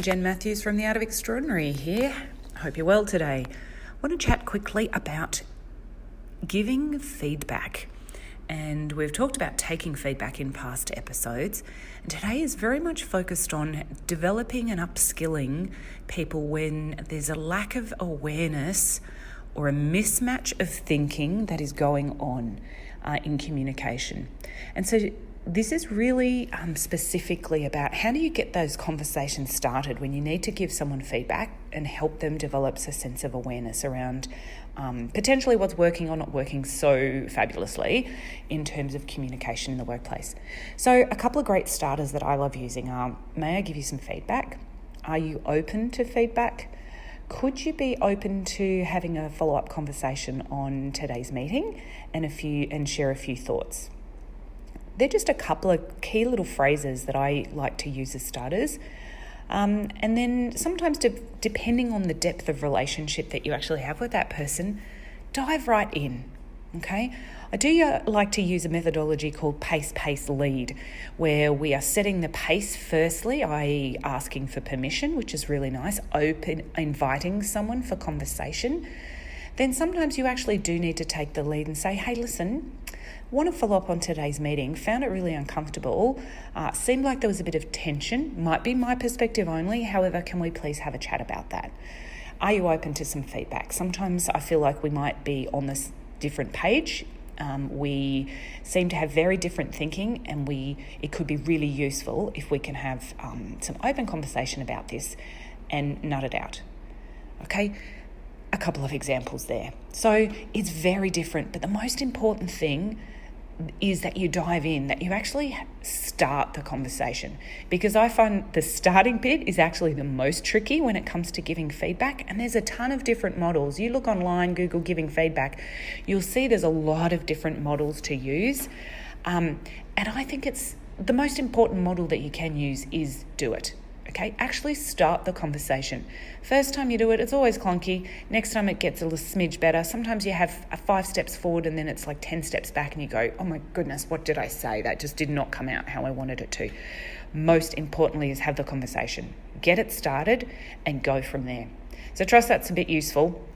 Jen Matthews from The Art of Extraordinary here. I hope you're well today. I want to chat quickly about giving feedback. And we've talked about taking feedback in past episodes. And today is very much focused on developing and upskilling people when there's a lack of awareness or a mismatch of thinking that is going on in communication. And so this is really specifically about how do you get those conversations started when you need to give someone feedback and help them develop a sense of awareness around potentially what's working or not working so fabulously in terms of communication in the workplace. So a couple of great starters that I love using are, may I give you some feedback? Are you open to feedback? Could you be open to having a follow-up conversation on today's meeting and share a few thoughts? They're just a couple of key little phrases that I like to use as starters. And then sometimes depending on the depth of relationship that you actually have with that person, dive right in, okay? I do like to use a methodology called pace, lead, where we are setting the pace firstly, i.e. asking for permission, which is really nice, inviting someone for conversation. Then sometimes you actually do need to take the lead and say, hey, listen, want to follow up on today's meeting, found it really uncomfortable, seemed like there was a bit of tension, might be my perspective only, however, can we please have a chat about that? Are you open to some feedback? Sometimes I feel like we might be on this different page. We seem to have very different thinking, and it could be really useful if we can have some open conversation about this and nut it out. Okay? A couple of examples there. So it's very different, but the most important thing is that you dive in, that you actually start the conversation, because I find the starting bit is actually the most tricky when it comes to giving feedback. And there's a ton of different models. You look online, Google giving feedback, you'll see there's a lot of different models to use. And I think it's the most important model that you can use is do it. Okay, actually start the conversation. First time you do it, it's always clunky. Next time it gets a little smidge better. Sometimes you have 5 steps forward and then it's like 10 steps back and you go, oh my goodness, what did I say? That just did not come out how I wanted it to. Most importantly is have the conversation. Get it started and go from there. So trust that's a bit useful.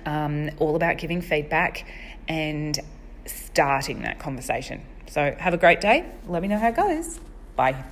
All about giving feedback and starting that conversation. So have a great day. Let me know how it goes. Bye.